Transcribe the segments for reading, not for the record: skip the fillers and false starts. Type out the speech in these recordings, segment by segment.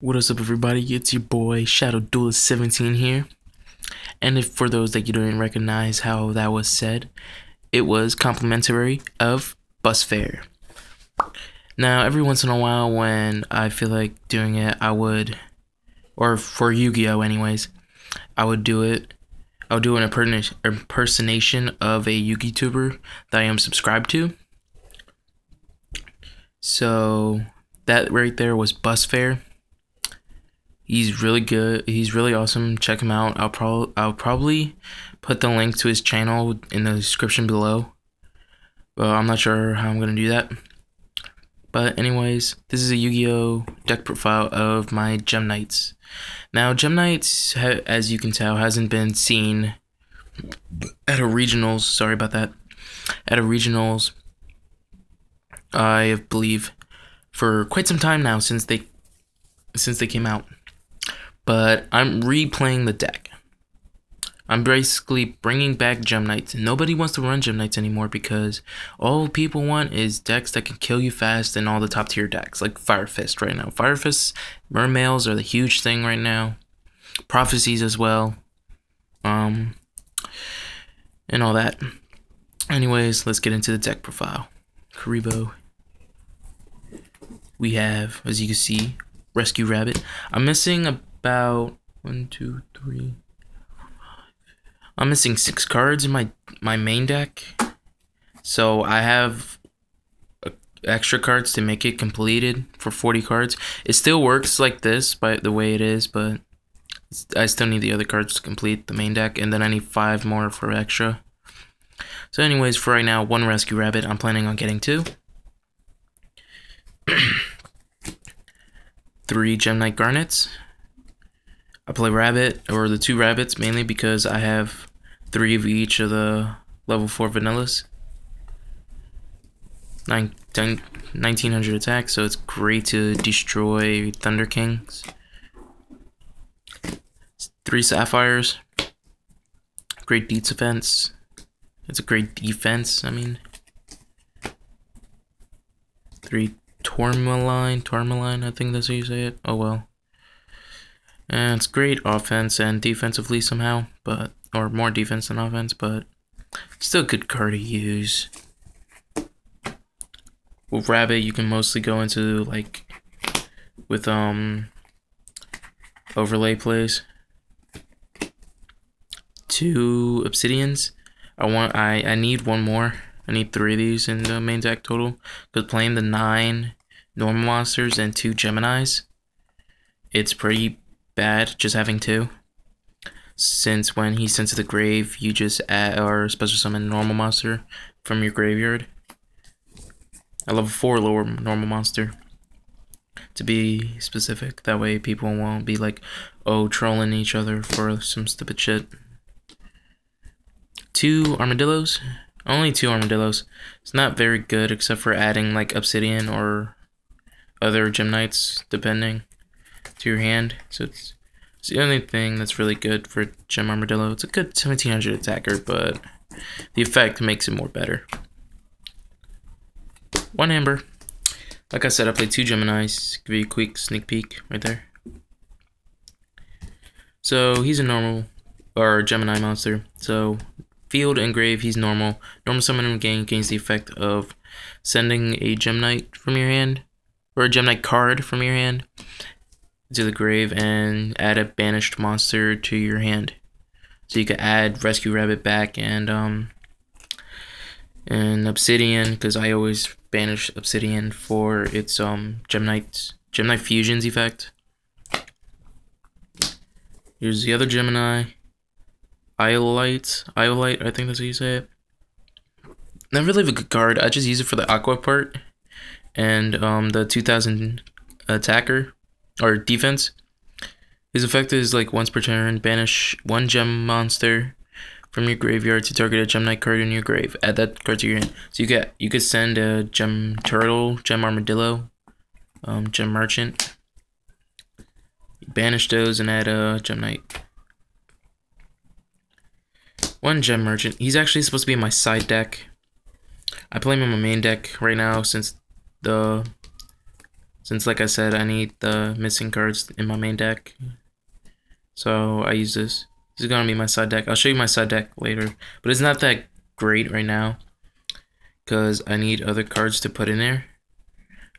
What is up, everybody? It's your boy Shadow Duelist 17 here. And if for those that you didn't recognize how that was said, it was complimentary of bus fare. Now, every once in a while, when I feel like doing it, I would, or for Yu-Gi-Oh, anyways, I would do it. I would do an impersonation of a Yu-Gi-Tuber that I am subscribed to. So that right there was bus fare. He's really good. He's really awesome. Check him out. I'll probably put the link to his channel in the description below. Well, I'm not sure how I'm gonna do that. But anyways, this is a Yu-Gi-Oh deck profile of my Gem Knights. Now, Gem Knights, as you can tell, hasn't been seen at a regionals. Sorry about that. At a regionals, I believe, for quite some time now since they came out. But I'm replaying the deck. I'm basically bringing back Gem Knights. Nobody wants to run Gem Knights anymore because all people want is decks that can kill you fast and all the top tier decks, like Fire Fist right now. Fire Fist, Mermails are the huge thing right now. Prophecies as well. And all that. Anyways, let's get into the deck profile. Kuriboh. We have, as you can see, Rescue Rabbit. I'm missing about 1, 2, 3, 4, 5. I'm missing 6 cards in my main deck, so I have extra cards to make it completed for 40 cards. It still works like this by the way it is, but I still need the other cards to complete the main deck, and then I need 5 more for extra. So anyways, for right now, 1 Rescue Rabbit. I'm planning on getting 2. 3 Gem Knight Garnets. I play Rabbit, or the 2 Rabbits, mainly because I have 3 of each of the level 4 vanillas. 1900 attack, so it's great to destroy Thunder Kings. 3 Sapphires. Great defense. It's a great defense, I mean. 3 Tourmaline, I think that's how you say it. Oh well. And it's great offense and defensively somehow, or more defense than offense, but still a good card to use. With Rabbit, you can mostly go into with overlay plays. 2 Obsidians. I need 1 more. I need 3 of these in the main deck total. Because playing the 9 normal monsters and 2 Geminis, it's pretty bad just having 2. Since when he's sent to the grave, you just add or special summon a normal monster from your graveyard. I level 4 lower normal monster, to be specific. That way people won't be like, oh, trolling each other for some stupid shit. 2 Armadillos. Only 2 Armadillos. It's not very good except for adding like Obsidian or other Gem Knights, depending, to your hand. So it's the only thing that's really good for Gem Armadillo. It's a good 1700 attacker, but the effect makes it more better. 1 Amber. Like I said, I played 2 Geminis. Give you a quick sneak peek right there. So he's a normal or Gemini monster. So field and grave, he's normal. Normal summon him gains the effect of sending a Gem Knight from your hand, or a Gem Knight card from your hand, to the grave and add a banished monster to your hand. So you can add Rescue Rabbit back and Obsidian, because I always banish Obsidian for its Gem Knight Fusions effect. Here's the other Gemini. Iolite, I think that's how you say it. Not really a good card. I just use it for the Aqua part and the 2000 attacker or defense. His effect is like once per turn, banish 1 gem monster from your graveyard to target a Gem Knight card in your grave. Add that card to your hand. So you could send a Gem Turtle, Gem Armadillo, Gem Merchant. Banish those and add a Gem Knight. 1 Gem Merchant. He's actually supposed to be in my side deck. I play him in my main deck right now since since like I said, I need the missing cards in my main deck. So I use this. This is gonna be my side deck. I'll show you my side deck later, but it's not that great right now because I need other cards to put in there.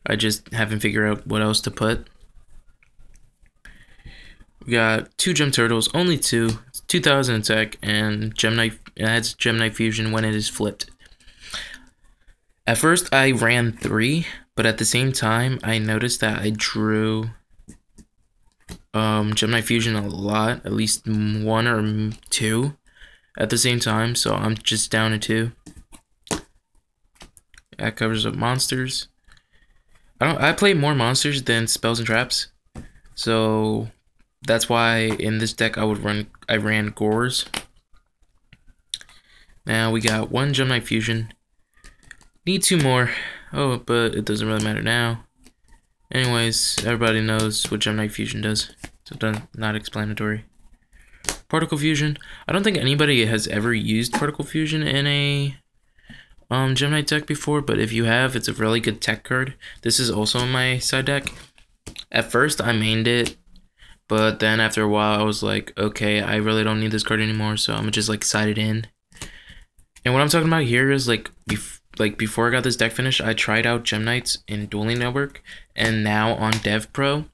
I just haven't figured out what else to put. We got 2 Gem Turtles, only 2. It's 2000 attack, and Gem Knight. It has Gem Knight Fusion when it is flipped. At first, I ran 3, but at the same time, I noticed that I drew Gem Knight Fusion a lot, at least 1 or 2 at the same time, so I'm just down to 2. That covers up monsters. I play more monsters than spells and traps, so that's why in this deck I ran Gores. Now we got 1 Gem Knight Fusion. Need 2 more. Oh, but it doesn't really matter now. Anyways, everybody knows what Gem Knight Fusion does, so not explanatory. Particle Fusion. I don't think anybody has ever used Particle Fusion in a Gem Knight deck before, but if you have, it's a really good tech card. This is also in my side deck. At first, I mained it, but then after a while, I was like, okay, I really don't need this card anymore, so I'm gonna just like side it in. And what I'm talking about here is like before I got this deck finished, I tried out Gem Knights in Dueling Network and now on Dev Pro,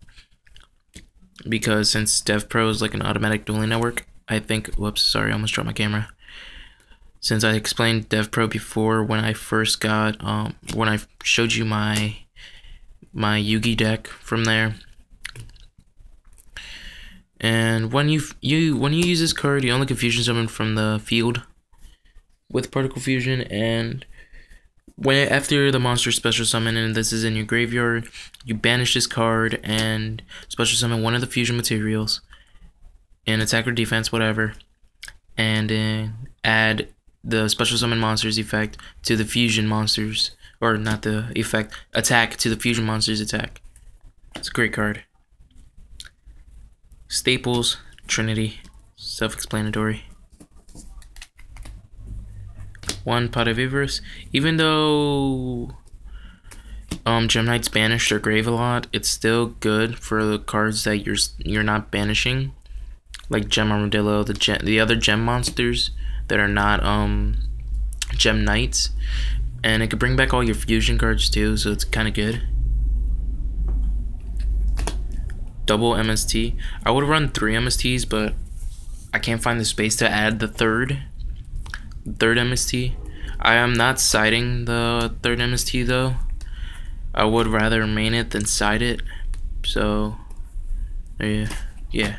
because since Dev Pro is like an automatic Dueling Network, I think, whoops, sorry, I almost dropped my camera. Since I explained Dev Pro before when I first got, when I showed you my Yugi deck from there. And when you use this card, you only can fusion summon from the field with Particle Fusion, and after the monster special summon and this is in your graveyard, you banish this card and special summon one of the fusion materials, and attack or defense, whatever, and then add the special summon monsters effect to the fusion monsters, or not the effect, attack to the fusion monsters attack. It's a great card. Staples, Trinity, self-explanatory. 1 Pot of Avarice. Even though Gem Knight's banished or grave a lot, it's still good for the cards that you're not banishing, like Gem Armadillo, the other gem monsters that are not Gem Knights, and it could bring back all your fusion cards too, so it's kind of good. Double MST. I would run 3 MSTs, but I can't find the space to add the third MST. I am not siding the third MST though. I would rather main it than side it. So yeah.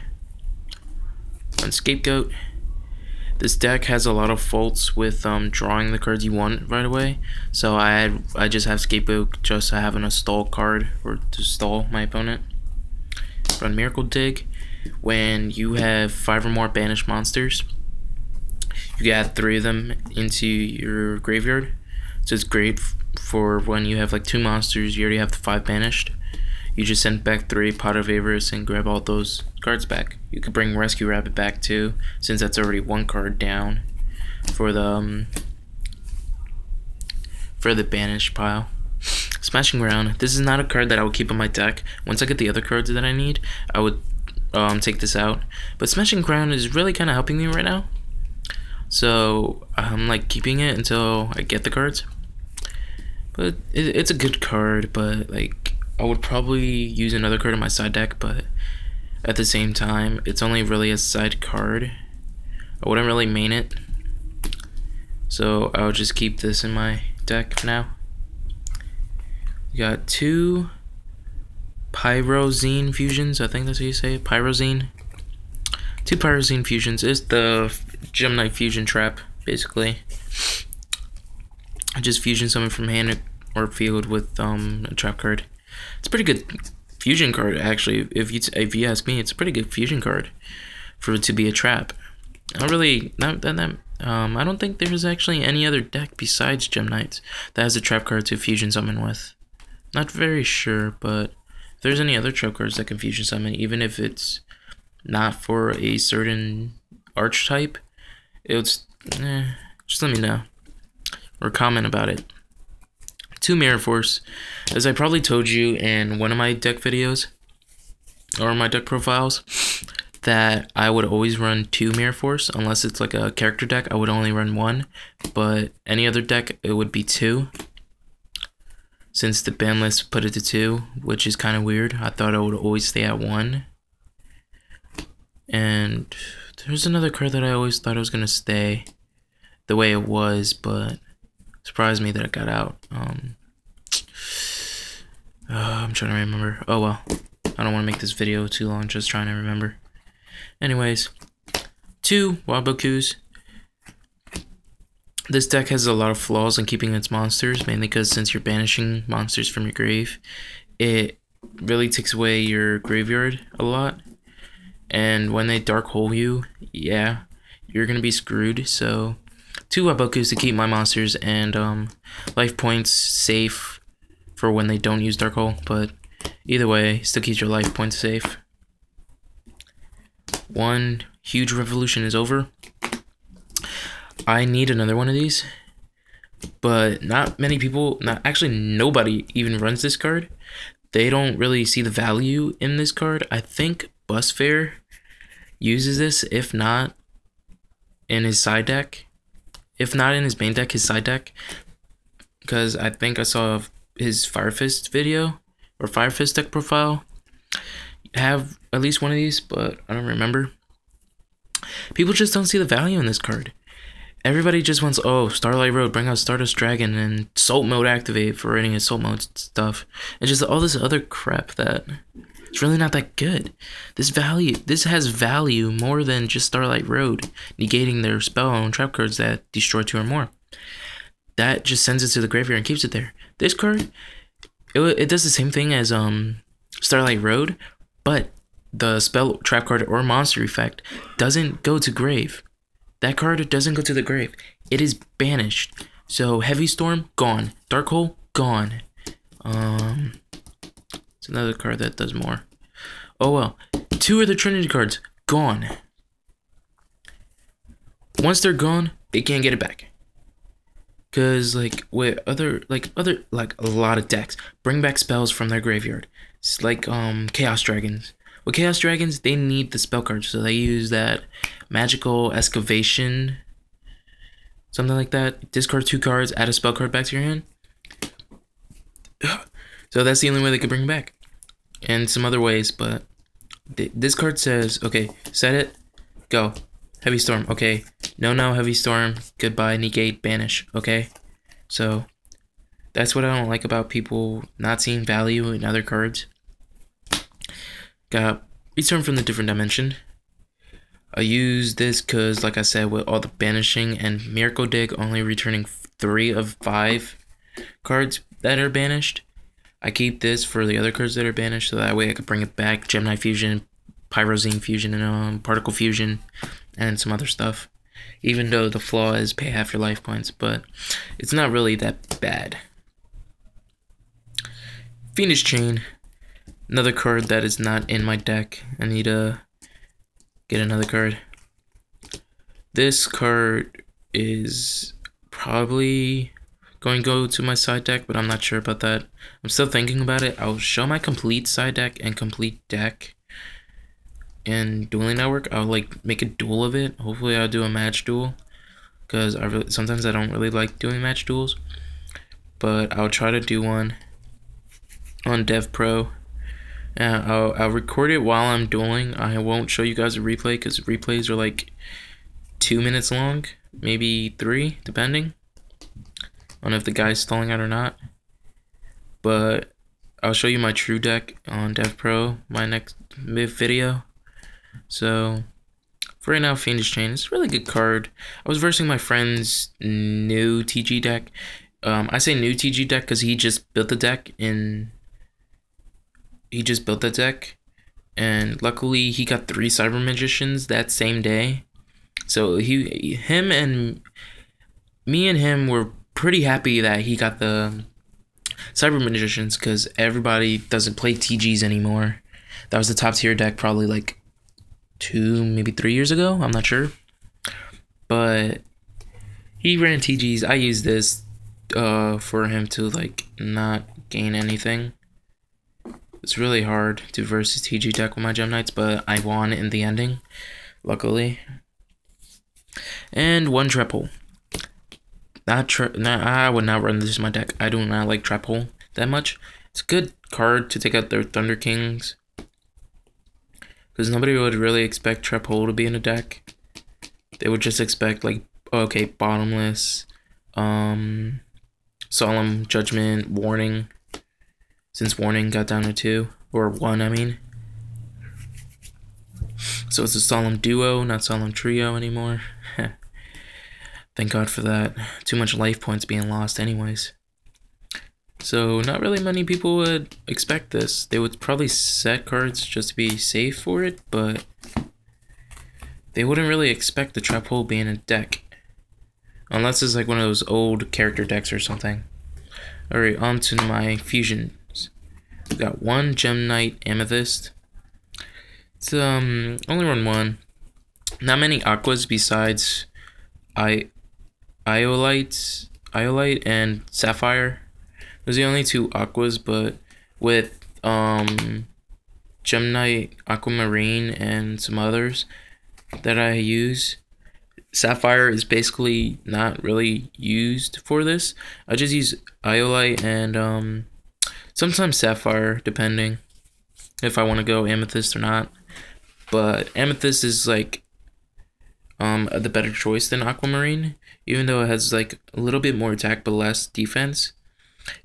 On Scapegoat. This deck has a lot of faults with drawing the cards you want right away. So I just have Scapegoat just having a stall card or to stall my opponent. Run Miracle Dig. When you have 5 or more banished monsters, you can add 3 of them into your graveyard. So it's great for when you have like 2 monsters, you already have the 5 banished. You just send back 3 Pot of Avarice and grab all those cards back. You could bring Rescue Rabbit back too, since that's already 1 card down for the banished pile. Smashing Ground. This is not a card that I would keep in my deck. Once I get the other cards that I need, I would take this out. But Smashing Ground is really kind of helping me right now. So I'm like keeping it until I get the cards. But it's a good card, but like I would probably use another card in my side deck, but at the same time, it's only really a side card. I wouldn't really main it. So I'll just keep this in my deck for now. We got 2 Pyrozine fusions. I think that's how you say it. Pyrozine. 2 Pyrozine fusions. It's the Gem Knight fusion trap, basically. I just fusion summon from hand or field with a trap card. It's a pretty good fusion card, actually. If you ask me, it's a pretty good fusion card for it to be a trap. I don't think there's actually any other deck besides Gem Knights that has a trap card to fusion summon with. Not very sure, but if there's any other trap cards that can fusion summon, even if it's not for a certain archetype, just let me know or comment about it. 2 Mirror Force. As I probably told you in one of my deck videos, or my deck profiles, that I would always run 2 Mirror Force. Unless it's like a character deck, I would only run 1. But any other deck, it would be 2. Since the ban list put it to 2, which is kind of weird. I thought I would always stay at 1. And there's another card that I always thought I was going to stay the way it was, but it surprised me that it got out. I'm trying to remember. Oh well, I don't want to make this video too long, just trying to remember. Anyways, 2 Wabokus. This deck has a lot of flaws in keeping its monsters, mainly because since you're banishing monsters from your grave, it really takes away your graveyard a lot. And when they dark hole you, yeah, you're gonna be screwed. So 2 Wabokus to keep my monsters and life points safe for when they don't use dark hole, but either way, still keeps your life points safe. 1 huge revolution is over. I need another one of these, but not many people, actually nobody even runs this card. They don't really see the value in this card. I think Busfair uses this, if not in his side deck. If not in his main deck, his side deck. Because I think I saw his Fire Fist video, or Fire Fist deck profile, have at least one of these, but I don't remember. People just don't see the value in this card. Everybody just wants, oh, Starlight Road, bring out Stardust Dragon and Salt Mode activate for raiding his Salt Mode stuff. And just all this other crap that it's really not that good. This has value more than just Starlight Road, negating their spell and trap cards that destroy 2 or more. That just sends it to the graveyard and keeps it there. This card, it does the same thing as Starlight Road, but the spell, trap card, or monster effect doesn't go to grave. That card doesn't go to the grave. It is banished. So Heavy Storm, gone. Dark Hole, gone. It's another card that does more. Oh well. 2 of the Trinity cards, gone. Once they're gone, they can't get it back. Cause like with a lot of decks bring back spells from their graveyard. It's like Chaos Dragons. With Chaos Dragons, they need the spell cards, so they use that Magical Excavation, something like that. Discard 2 cards, add a spell card back to your hand. So that's the only way they could bring it back. And some other ways, but this card says, okay, set it, go. Heavy Storm, okay. No, Heavy Storm, goodbye, negate, banish, okay? So that's what I don't like about people not seeing value in other cards. Got Return from the Different Dimension. I use this because, like I said, with all the banishing and Miracle Dig only returning 3 of 5 cards that are banished, I keep this for the other cards that are banished, so that way I could bring it back. Gemini Fusion, Pyrozine Fusion, and Particle Fusion, and some other stuff. Even though the flaw is pay half your life points, but it's not really that bad. Fiendish Chain. Another card that is not in my deck. I need to get another card. This card is probably going to go to my side deck, but I'm not sure about that. I'm still thinking about it. I'll show my complete side deck and complete deck in Dueling Network. I'll like make a duel of it. Hopefully I'll do a match duel, because sometimes I don't really like doing match duels, but I'll try to do one on Dev Pro. I'll record it while I'm dueling. I won't show you guys a replay because replays are like 2 minutes long, maybe 3, depending on if the guy's stalling out or not. But I'll show you my true deck on Dev Pro my next video. So for right now, Fiendish Chain is a really good card. I was versing my friend's new TG deck. I say new TG deck because he just built the deck and luckily he got 3 Cyber Magicians that same day. So him and him were pretty happy that he got the Cyber Magicians, because everybody doesn't play TGs anymore. That was the top tier deck probably like 2, maybe 3 years ago. I'm not sure. But he ran TGs. I used this for him to like not gain anything. It's really hard to versus TG deck with my Gem Knights, but I won in the ending, luckily. And one Trap Hole. I would not run this in my deck. I do not like Trap Hole that much. It's a good card to take out their Thunder Kings, because nobody would really expect Trap Hole to be in a deck. They would just expect like, okay, Bottomless, Solemn Judgment, Warning. Since Warning got down to 2, or 1, I mean. So it's a Solemn Duo, not Solemn Trio anymore. Thank God for that. Too much life points being lost anyways. So not really many people would expect this. They would probably set cards just to be safe for it, but they wouldn't really expect the Trap Hole being a deck. Unless it's like one of those old character decks or something. Alright, on to my fusions. Got one Gem Knight Amethyst. It's only run one. Not many aquas besides Iolite and Sapphire. Those are the only 2 aquas, but with Gem Knight, Aquamarine, and some others that I use, Sapphire is basically not really used for this. I just use Iolite and sometimes Sapphire, depending if I want to go Amethyst or not. But Amethyst is like the better choice than Aquamarine, even though it has like a little bit more attack but less defense.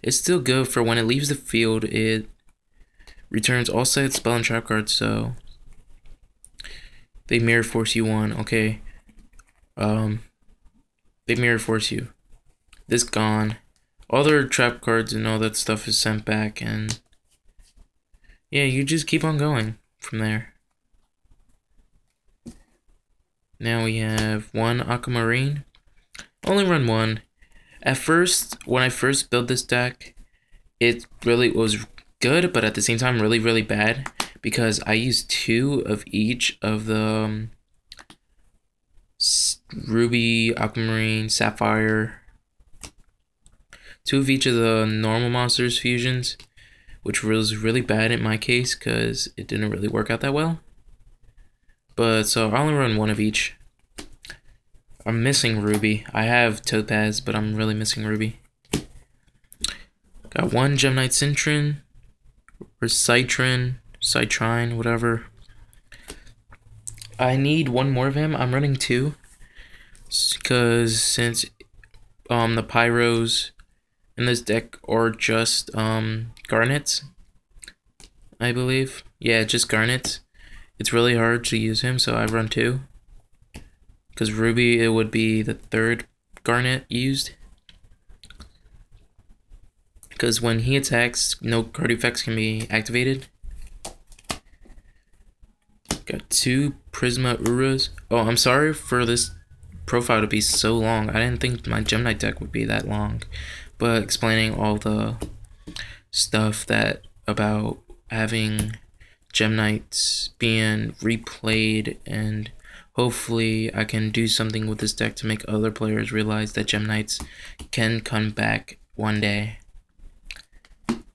It's still good for when it leaves the field. It returns all set spell and trap cards, so they mirror force you 1. Okay. They mirror force you. This gone. All their trap cards and all that stuff is sent back, and yeah, you just keep on going from there. Now we have one Aquamarine. Only run 1. At first, when I first built this deck, it really was good, but at the same time really, really bad, because I used 2 of each of the Ruby, Aquamarine, Sapphire, 2 of each of the normal monsters fusions, which was really bad in my case because it didn't really work out that well. But so I only run 1 of each. I'm missing Ruby. I have Topaz, but I'm really missing Ruby. Got 1 Gem Knight Citrin, or Citrine, whatever. I need 1 more of him. I'm running 2, because since the Pyros in this deck are just Garnets, I believe. Yeah, just Garnets. It's really hard to use him, so I run 2. Because Ruby, it would be the 3rd Garnet used. Because when he attacks, no card effects can be activated. Got 2 Prisma Uras. Oh, I'm sorry for this profile to be so long. I didn't think my Gem Knight deck would be that long. But explaining all the stuff that about having Gem Knights being replayed, and hopefully I can do something with this deck to make other players realize that Gem Knights can come back one day.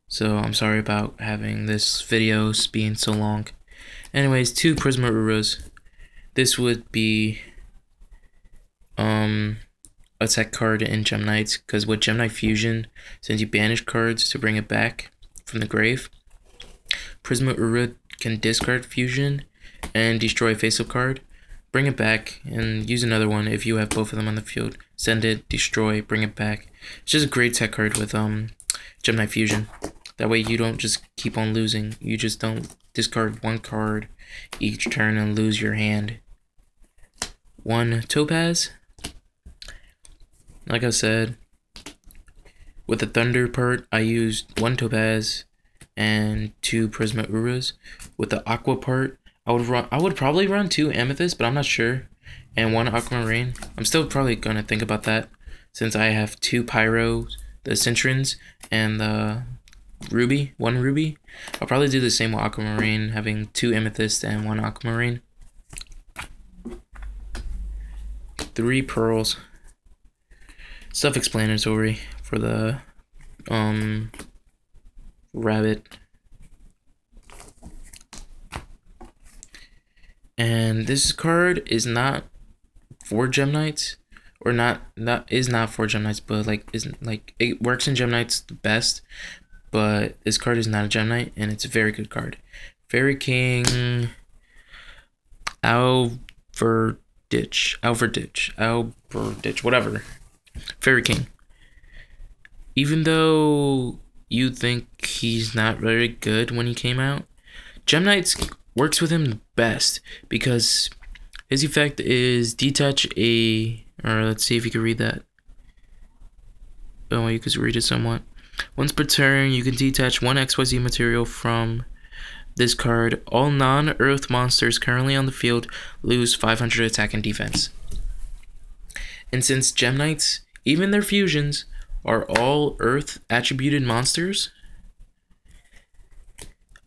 So I'm sorry about having this video being so long. Anyways, 2 Prisma Uras. This would be a tech card in Gem Knights, because with Gem Knight Fusion, since you banish cards to bring it back from the grave, Prisma Ura can discard Fusion and destroy a face-up card, bring it back, and use another one if you have both of them on the field. Send it, destroy, bring it back. It's just a great tech card with Gem Knight Fusion. That way you don't just keep on losing. You just don't discard 1 card each turn and lose your hand. 1 Topaz. Like I said, with the Thunder part, I used 1 Topaz and 2 Prisma Uras. With the Aqua part, I would probably run 2 Amethyst, but I'm not sure, and 1 Aquamarine. I'm still probably gonna think about that, since I have 2 Pyros, the Citrins, and the Ruby, 1 Ruby. I'll probably do the same with Aquamarine, having 2 Amethyst and 1 Aquamarine. 3 Pearls. Self-explanatory. for the rabbit. And this card is not for Gem Knights, or not for Gem Knights, but like isn't like it works in Gem Knights the best. But this card is not a Gem Knight, and it's a very good card. Fairy King Alverditch, whatever. Fairy King. Even though you think he's not very good when he came out, Gem Knights works with him the best because his effect is detach a, or let's see if you can read that. Oh, you could read it somewhat. Once per turn, you can detach one XYZ material from this card. All non-Earth monsters currently on the field lose 500 attack and defense. And since Gem Knights, even their fusions, are all Earth attributed monsters,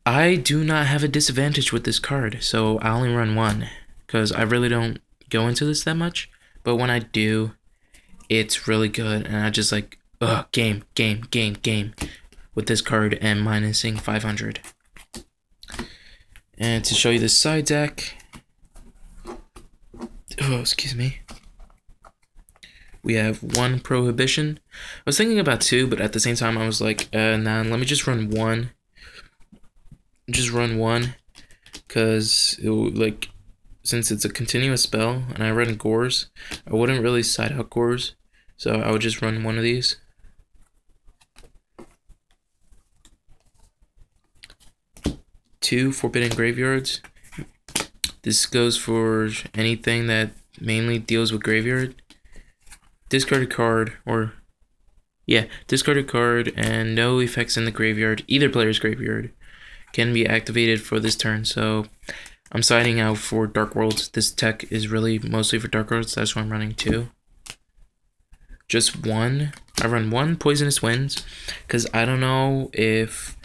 I do not have a disadvantage with this card, so I only run one, because I really don't go into this that much, but when I do, it's really good, and I just like, game, with this card and minusing 500. And to show you the side deck, excuse me, we have one Prohibition. I was thinking about two, but at the same time I was like, nah, let me just run one. Because like, since it's a continuous spell and I run Gores, I wouldn't really side out Gores, so I would just run one of these. Two Forbidden Graveyards. This goes for anything that mainly deals with graveyard. Discard a card, or discard a card, and no effects in the graveyard, either player's graveyard, can be activated for this turn. So I'm siding out for Dark Worlds. This tech is really mostly for Dark Worlds. That's why I'm running two. Just one. I run one Poisonous Winds because I don't know if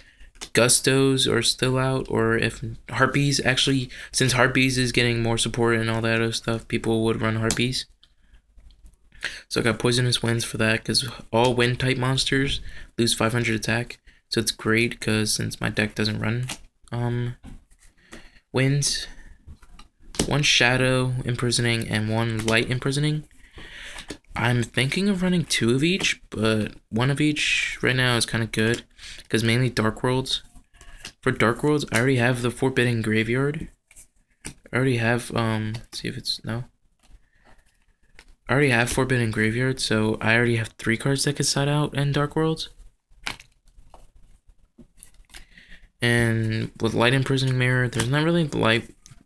Gustos are still out, or if Harpies, actually, since Harpies is getting more support and all that other stuff, people would run Harpies. So I got Poisonous Winds for that because all wind type monsters lose 500 attack. So it's great because since my deck doesn't run winds. One Shadow Imprisoning and one Light Imprisoning. I'm thinking of running two of each, but one of each right now is kind of good because mainly Dark Worlds. For Dark Worlds, I already have the Forbidden Graveyard. I already have let's see if it's no. I already have Forbidden Graveyard, so I already have 3 cards that could side out in Dark Worlds. And with Light Imprisoning Mirror, there's not really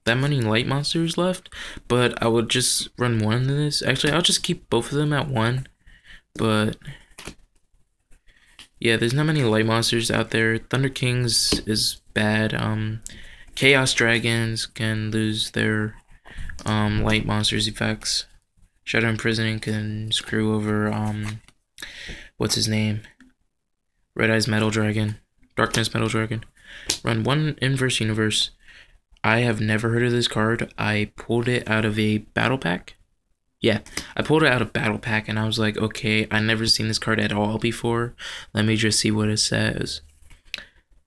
that many light monsters left, but I would just run one of this. Actually, I'll just keep both of them at one, but yeah, there's not many light monsters out there. Thunder Kings is bad. Chaos Dragons can lose their light monsters effects. Shadow Imprisoning can screw over what's his name? Red Eyes Metal Dragon. Darkness Metal Dragon. Run one Inverse Universe. I have never heard of this card. I pulled it out of a battle pack. Yeah, I pulled it out of battle pack and I was like, okay, I never seen this card at all before. Let me just see what it says.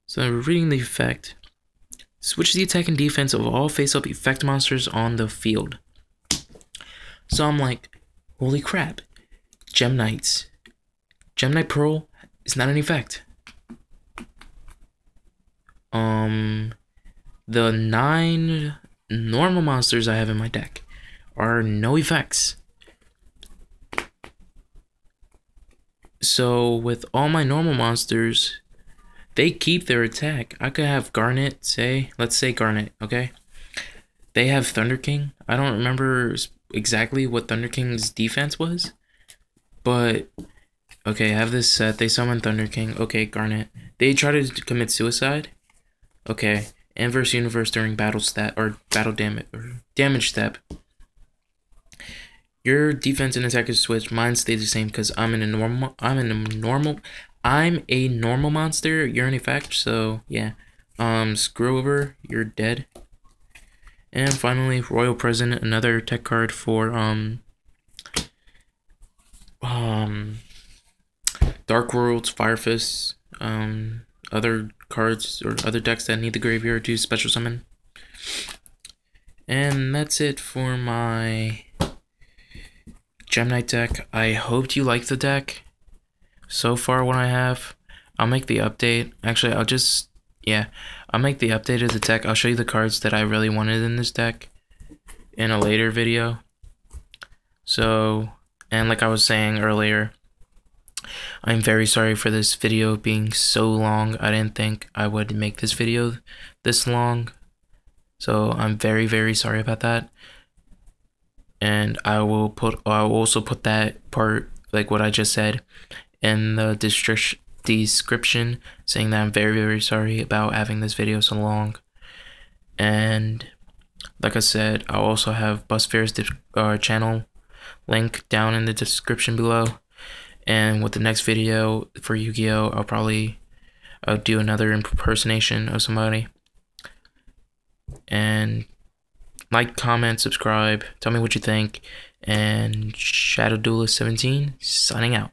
So reading the effect. Switch the attack and defense of all face-up effect monsters on the field. So I'm like, holy crap. Gem Knights. Gem Knight Pearl is not an effect. The 9 normal monsters I have in my deck are no effects. So with all my normal monsters, they keep their attack. I could have Garnet, let's say Garnet, okay? They have Thunder King. I don't remember exactly what Thunder King's defense was, but okay, I have this set. They summon Thunder King. Okay, Garnet. They try to commit suicide. Okay, Inverse Universe during battle stat or battle damage or damage step. Your defense and attack is switched. Mine stays the same because I'm a normal monster. You're an effect, so yeah. Screw over. You're dead. And finally, Royal Present, another tech card for Dark Worlds, Fire Fists, other cards or other decks that need the graveyard to special summon. And that's it for my Gem Knight deck. I hoped you liked the deck. So far, what I have, I'll make the update. Actually, I'll make the update of the deck. I'll show you the cards that I really wanted in this deck in a later video. So, and like I was saying earlier, I'm very sorry for this video being so long. I didn't think I would make this video this long. So I'm very, very sorry about that. And I'll also put that part, like what I just said, in the description, saying that I'm very, very sorry about having this video so long. And like I said, I'll also have Busfair's channel link down in the description below. And with the next video for Yu-Gi-Oh, I'll probably do another impersonation of somebody. And like, comment, subscribe, tell me what you think, and Shadow Duelist 17 signing out.